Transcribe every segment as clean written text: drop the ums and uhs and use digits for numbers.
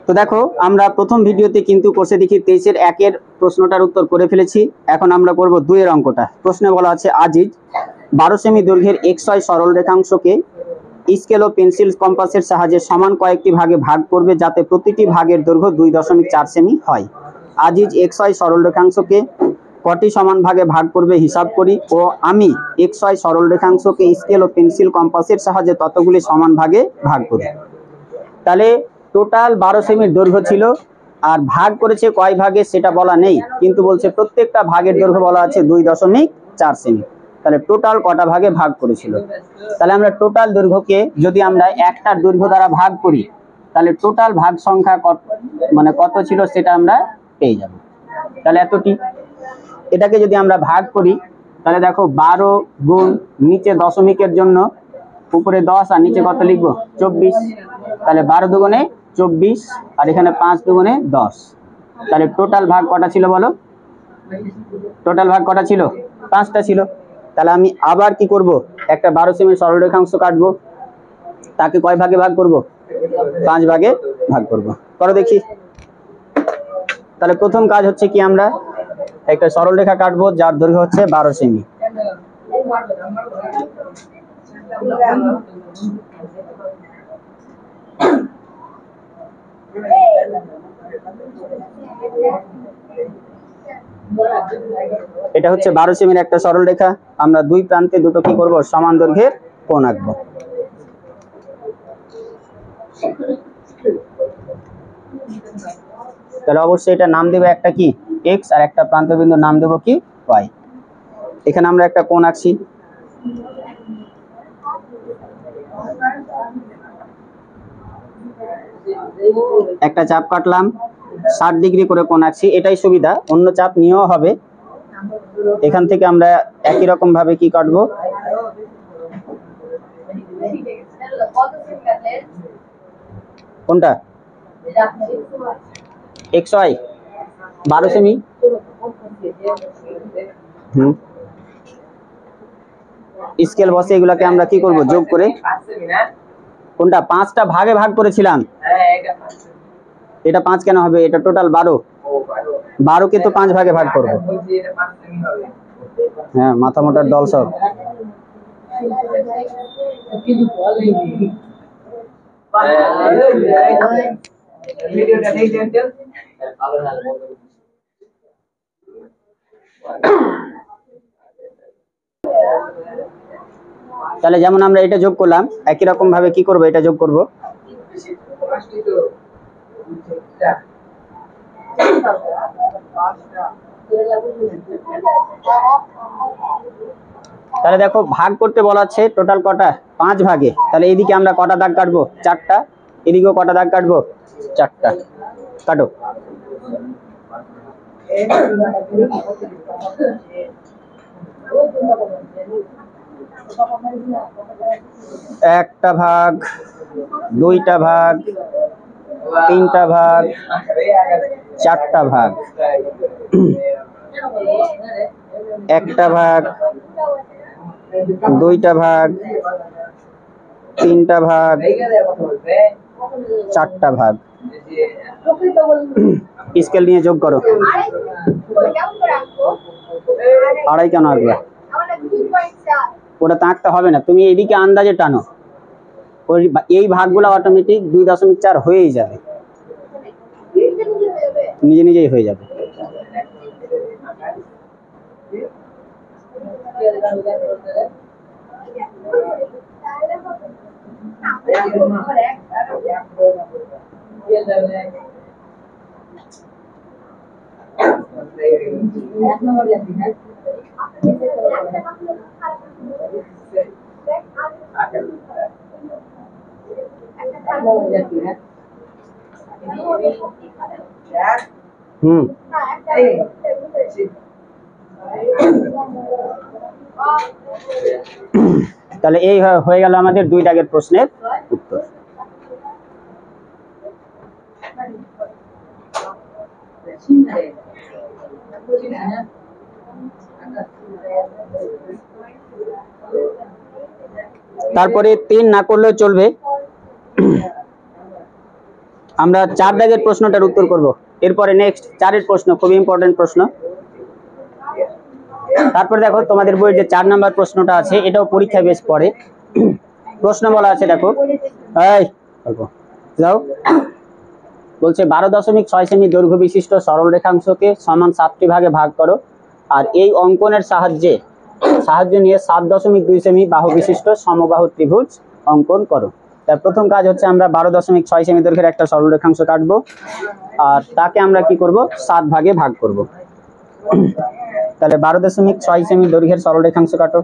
তো দেখো আমরা প্রথম ভিডিওতে কিন্তু কোষে দেখি 23-এর 1-এর প্রশ্নটার উত্তর করে ফেলেছি। এখন আমরা করব 2-এর অঙ্কটা। প্রশ্নে বলা আছে আজিজ 12 সেমি দৈর্ঘ্যের XY সরল রেখাংশকে স্কেল ও পেন্সিল কম্পাসের সাহায্যে সমান কয়েকটি ভাগে ভাগ করবে যাতে প্রতিটি ভাগের দৈর্ঘ্য 2.4 সেমি হয়। আজিজ XY সরল রেখাংশকে কটি সমান ভাগে ভাগ করবে হিসাব করি ও আমি XY সরল রেখাংশকে স্কেল ও পেন্সিল কম্পাসের সাহায্যে ততগুলি সমান ভাগে ভাগ করি। তাহলে টোটাল 12 সেমির দৈর্ঘ্য ছিল, আর ভাগ করেছে কয় ভাগে সেটা বলা নেই, কিন্তু বলছে প্রত্যেকটা ভাগের দৈর্ঘ্য বলা আছে 2.4 সেমি। তাহলে টোটাল কটা ভাগে ভাগ করেছিল। তাহলে আমরা টোটাল দৈর্ঘ্যকে যদি আমরা একটার দৈর্ঘ্য দ্বারা ভাগ করি তাহলে টোটাল ভাগ সংখ্যা মানে কত ছিল সেটা আমরা পেয়ে যাব। তাহলে এতটি, এটাকে যদি আমরা ভাগ করি তাহলে দেখো 12 গুণ নিচে দশমিকের জন্য উপরে 10 আর নিচে কত লিখবো 24। তাহলে 12 দুগুণে 24 আর এখানে 5 দুগুণে 10। তাহলে টোটাল ভাগ কটা ছিল বলো? টোটাল ভাগ কটা ছিল? 5টা ছিল। তাহলে আমি আবার কি করব, একটা 12 সেমি সরল রেখাংশ কাটবো, তাকে কয় ভাগে ভাগ করব? 5 ভাগে ভাগ করব। করো দেখি। তাহলে প্রথম কাজ হচ্ছে কি, আমরা একটা সরল রেখা কাটবো যার দৈর্ঘ্য হচ্ছে 12 সেমি। এটা হচ্ছে 12 সেমির একটা সরল রেখা। আমরা দুই প্রান্তে দুটো কি করব, সমান দৈর্ঘ্যের কোণ আঁকবো। তাহলে অবশ্যই এটা নাম দেবো একটা কি x আর একটা প্রান্ত বিন্দু নাম দেবো কি y। এখানে আমরা একটা কোণ আঁকছি। একটা চাপ কাটলাম, 60 ডিগ্রি করে কোণ আঁকছি, এটাই সুবিধা, অন্য চাপ নিয়েও হবে। এখান থেকে আমরা একই রকম ভাবে কি কাটবো, কোনটা XY 12 সেমি। স্কেল বসে এগুলাকে আমরা কি করব, যোগ করে। কোনটা 5টা ভাগে ভাগ করেছিলাম, এটা 5 কেন হবে, এটা টোটাল 12 কে তো 5 ভাগে ভাগ করব। হ্যাঁ, মাথা মোটার দল সব। তাহলে যেমন আমরা এটা যোগ করলাম, একই রকম ভাবে কি করব, এটা যোগ করব। তাহলে দেখো ভাগ করতে বলা আছে টোটাল কটা, 5 ভাগে। তাহলে এইদিকে আমরা কটা দাগ কাটবো, 4টা। এদিকেও কটা দাগ কাটবো, 4টা। কাটো। একটা ভাগ, দুইটা ভাগ, তিনটা ভাগ, 4টা ভাগ, একটা ভাগ, দুইটা ভাগ, তিনটা ভাগ, 4টা ভাগ। স্কেল নিয়ে যোগ করো। আড়াই কেন আসবে, ওটা আঁকতে হবে না, তুমি এইদিকে আন্দাজে টানো, এই ভাগগুলো অটোমেটিক 2.4 হয়েই যাবে, নিজে নিজেই হয়ে যাবে। তাহলে এই হয়ে গেল আমাদের 2 দাগের প্রশ্নের উত্তর। তারপরে 3 না করলেও চলবে, আমরা 4 দাগের প্রশ্নটার উত্তর করব। এরপরে নেক্সট 4 প্রশ্ন, খুবই ইম্পর্টেন্ট প্রশ্ন। তারপর দেখো তোমাদের বইয়ের যে 4 নাম্বার প্রশ্নটা আছে এটাও পরীক্ষায় বেশ পড়ে। প্রশ্ন বলা আছে দেখো, এই অল্প যাও, বলছে 12.6 সেমি দৈর্ঘ্য বিশিষ্ট সরল রেখাংশকে সমান 7টি ভাগে ভাগ করো আর এই অঙ্কনের সাহায্য নিয়ে 7.2 সেমি বাহু বিশিষ্ট সমবাহু ত্রিভুজ অঙ্কন করো। তার প্রথম কাজ হচ্ছে আমরা 12.6 সেমি দৈর্ঘ্যের একটা সরল রেখাংশ কাটবো আর তাকে আমরা কি করব, 7 ভাগে ভাগ করব। তাহলে 12.6 সেমি দৈর্ঘ্যের সরল রেখাংশ কাটো।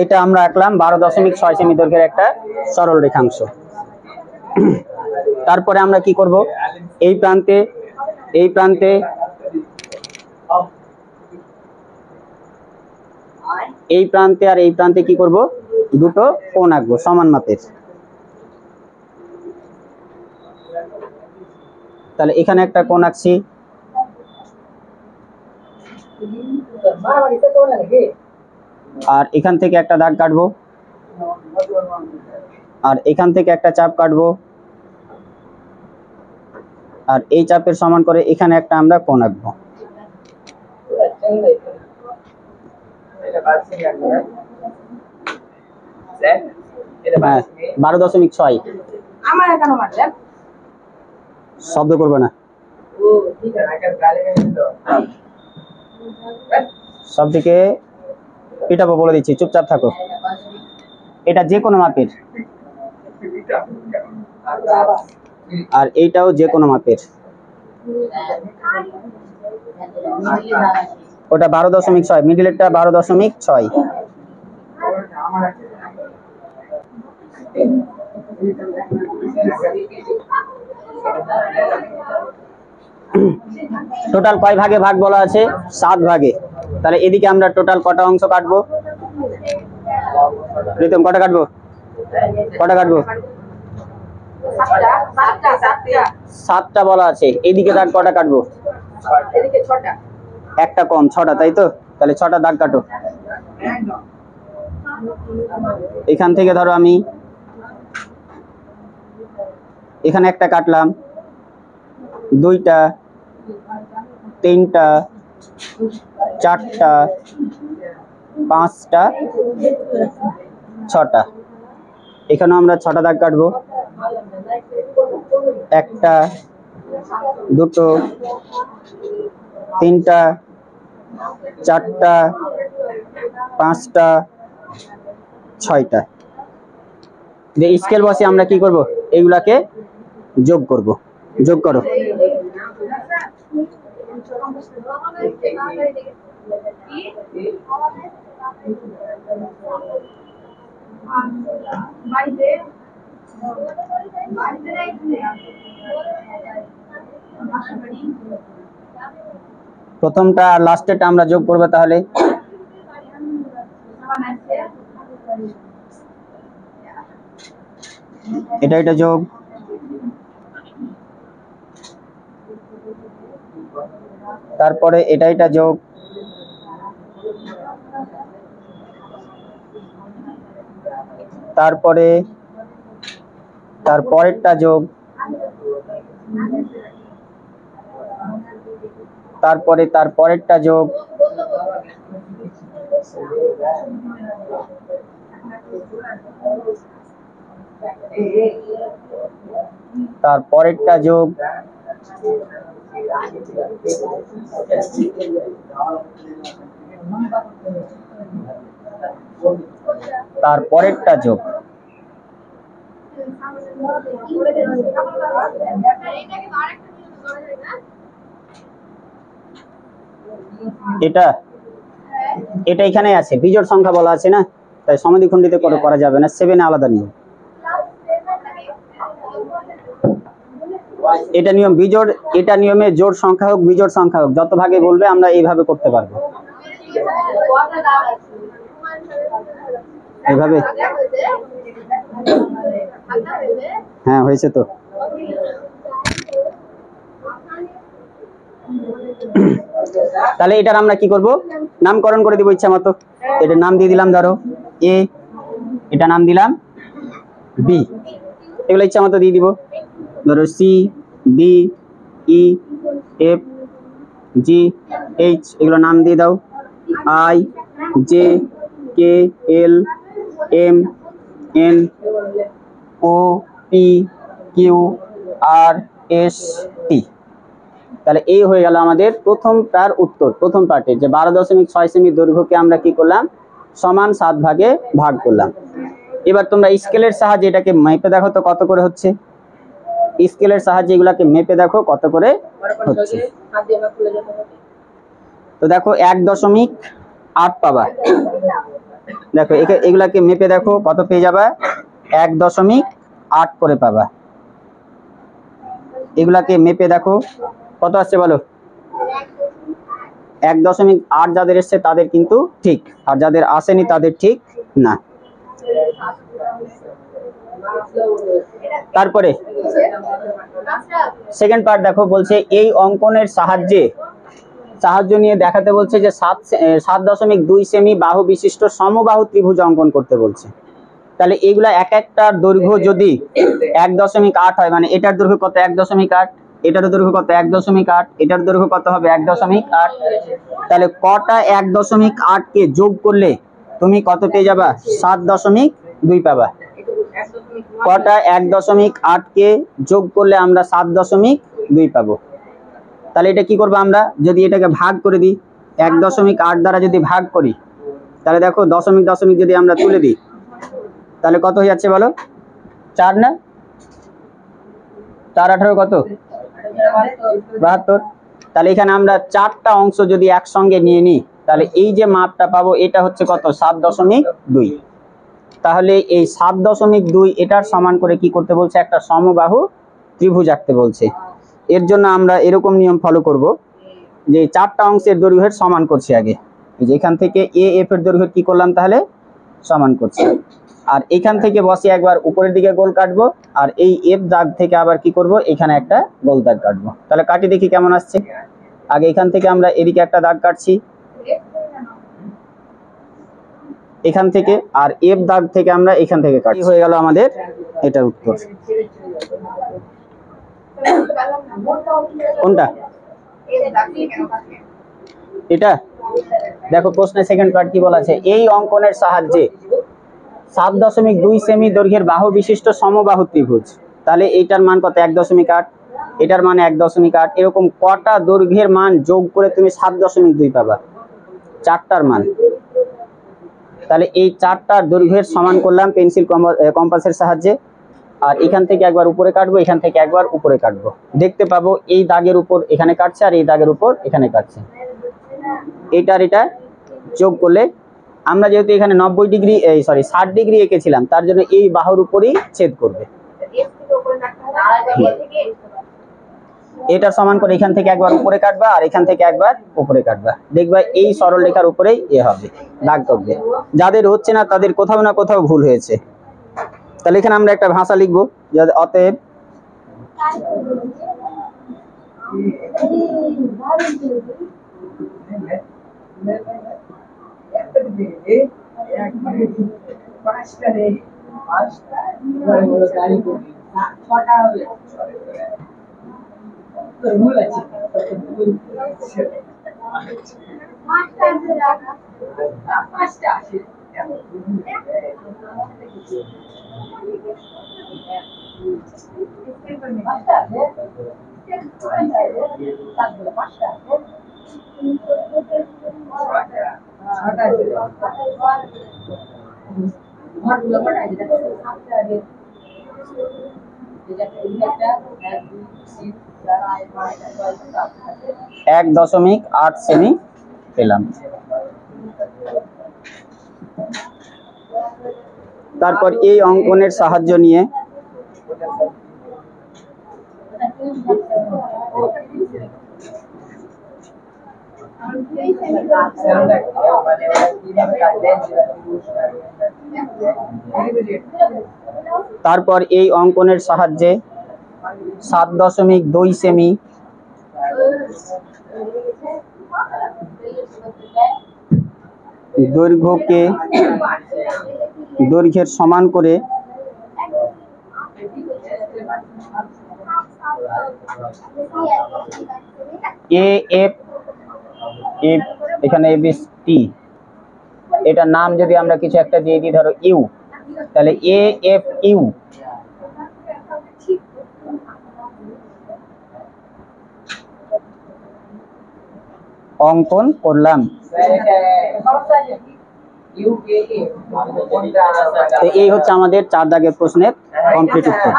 এটা আমরা আঁকলাম 12.6 সেমি দৈর্ঘ্যের একটা সরল রেখাংশ। তারপরে আমরা কি করব, এই প্রান্তে আর এই প্রান্তে কি করব, দুটো কোণ আঁকবো সমান মাপের। তাহলে এখানে একটা কোণ আঁকছি, আর এখান থেকে একটা দাগ কাটবো, আর এখান থেকে একটা চাপ কাটবো, আর এই চাপের সমান করে এখানে একটা আমরা কোণ আঁকবো। 12.6 শব্দ করবে না, সব দিকে পিটাবো বলে দিচ্ছি, চুপচাপ থাকো। এটা যে কোনো মাপের, আর এইটাও যে কোনো মাপের। ওটা 12.6, মিডিলেরটা 12.6। টোটাল কয় ভাগে ভাগ বলা আছে, 7 ভাগে। তাহলে এদিকে আমরা টোটাল কটা অংশ কাটবো, প্রীতম কটা কাটবো, 7টা বলা আছে। এইদিকে দাগ কটা কাটবো, একটা কম, 6টা, তাই তো? তাহলে 6টা দাগ কাটো। এখান থেকে ধরো আমি এখানে একটা কাটলাম, 2টা, 3টা, 4টা, 5টা, 6টা। এখানেও আমরা 6টা দাগ কাটবো, 1টা, 2টো, 3টা, 4টা, 5টা, 6টা। যে স্কেল বসে আমরা কি করব, এইগুলাকে যোগ করব। যোগ করো। প্রথমটা আর লাস্টেরটা আমরা যোগ করব। তাহলে এটা যোগ, তারপরে এটা যোগ, তারপরে তারপরেরটা যোগ, তারপরে তারপরেরটা যোগ, তারপরেরটা যোগ, তারপরেরটা যোগ। এটা এখানে আছে, বিজোড় সংখ্যা বলা আছে না, তাই সমদ্বিখণ্ডিত করা যাবে না, 7-এ আলাদা নিয়ম। এটা নিয়ম বিজোড়, এটা নিয়মে জোড় সংখ্যা হোক বিজোড় সংখ্যা হোক, যত ভাগে বলবে আমরা এইভাবে করতে পারবো। এইভাবে হ্যাঁ হয়েছে তো। তাহলে এটার আমরা কি করব, নামকরণ করে দিব ইচ্ছা মতো। এটার নাম দিয়ে দিলাম ধরো এ, এটা নাম দিলাম বি, এগুলো ইচ্ছা মতো দিয়ে দিব। ধরো C, D, E, F, G, H, এগুলো নাম দিয়ে দাও। I, J, K, L, M, N, O, P, Q, R, S, T. তাহলে এই হয়ে গেল আমাদের প্রথমটার উত্তর, প্রথম পার্টে যে 12.6 সেমি দৈর্ঘ্যকে আমরা কি করলাম, সমান 7 ভাগে ভাগ করলাম। এবার তোমরা স্কেলের সাহায্যে এটাকে মেপে দেখো তো কত করে হচ্ছে। স্কেলের সাহায্যে এগুলাকে মেপে দেখো কত করে হচ্ছে। তো দেখো 1.8 পাবা। দেখো এগুলাকে মেপে দেখো কত পেয়ে যাবা, 1.8 করে পাবা। এগুলাকে মেপে দেখো কত আসছে বলো। 1.8 যাদের এসছে তাদের কিন্তু ঠিক, আর যাদের আসেনি তাদের ঠিক না। তারপরে সেকেন্ড পার্ট দেখো, বলছে এই অঙ্কনের সাহায্য নিয়ে দেখাতে বলছে যে 7.2 সেমি বাহু বিশিষ্ট সমবাহু ত্রিভুজ অঙ্কন করতে বলছে। তাহলে এইগুলা এক একটা দৈর্ঘ্য যদি 1.8 হয়, মানে এটার দৈর্ঘ্য কত 1.8, এটার দৈর্ঘ্য কত 1.8, এটার দৈর্ঘ্য কত হবে 1.8। তাহলে কটা 1.8 কে যোগ করলে তুমি কত পেয়ে যাবা, 7.2 পাবা। কটা 1.8 কে যোগ করলে আমরা 7.2 পাবো। তাহলে এটা কি করবো আমরা, যদি এটাকে ভাগ করে দিই 1.8 দ্বারা যদি ভাগ করি, তাহলে দেখো দশমিক দশমিক যদি আমরা তুলে দিই তাহলে কত হয়ে যাচ্ছে বলো, 4 না, 4 18 কত 72। তাহলে এখানে আমরা 4টা অংশ যদি একসঙ্গে নিয়ে নিই তাহলে এই যে মাপটা পাবো এটা হচ্ছে কত 7.2। তাহলে এই 7.2 এটার সমান করে কি করতে বলছে, একটা সমবাহু ত্রিভুজ আঁকতে বলছে। এর জন্য আমরা এরকম নিয়ম ফলো করব যে 4টা অংশের দৈর্ঘ্যের সমান করছি আগে। এই যে এখান থেকে এ এফ এর দৈর্ঘ্য কি করলাম তাহলে সমান করছি, আর এখান থেকে বসে একবার উপরের দিকে গোল কাটবো, আর এই এফ দাগ থেকে আবার কি করব, এখানে একটা গোল দাগ কাটবো। তাহলে কাটি দেখি কেমন আসছে। আগে এখান থেকে আমরা এদিকে একটা দাগ কাটছি এখান থেকে, আর এফ দাগ থেকে আমরা এখান থেকে কাটি। হয়ে গেল আমাদের এটার উত্তর। কোনটা এটা দেখো, প্রশ্নের সেকেন্ড পার্ট কি বলা আছে, এই অঙ্কনের সাহায্যে 7.2 সেমি দৈর্ঘ্যের বাহু বিশিষ্ট সমবাহু ত্রিভুজ। তাহলে এইটার মান কত 1.8, এটার মান 1.8, এরকম কটা দৈর্ঘ্যের মান যোগ করে তুমি 7.2 পাবা, 4টার মান। তাহলে এই 4টার দৈর্ঘ্যের সমান করলাম পেন্সিল কম্পাসের সাহায্যে, আর এখান থেকে একবার উপরে কাটবো, এখান থেকে একবার উপরে কাটবো, দেখতে পাবো এই দাগের উপর এখানে কাটছে আর এই দাগের উপর এখানে কাটছে। এইটার এটা যোগ করলে আমরা যেহেতু এখানে 90 ডিগ্রি 60 ডিগ্রি এঁকেছিলাম, তার জন্য এই বাহুর উপরেই ছেদ করবে। এটা সমান করে এখান থেকে একবার উপরে কাটবা আর এখান থেকে একবার উপরে কাটবা, দেখবা এই সরল রেখার উপরেই এ হবে, দাগ করবে। যাদের হচ্ছে না তাদের কোথাও না কোথাও ভুল হয়েছে। তাহলে এখানে আমরা একটা ভাষা লিখবো, অতএব এক 1.8 সেমি পেলাম। তারপর এই অঙ্কনের সাহায্য নিয়ে তারপর এই অঙ্কনের সাহায্যে 7.2 সেমি দৈর্ঘ্যের সমান করে এ এফ এখানে এবিসি, এটার নাম যদি আমরা কিছু একটা দিয়ে দিই, ধরো ইউ, তাহলে এ এফ ইউ অঙ্কন করলাম। তো এই হচ্ছে আমাদের 4 দাগের প্রশ্নের কমপ্লিট উত্তর।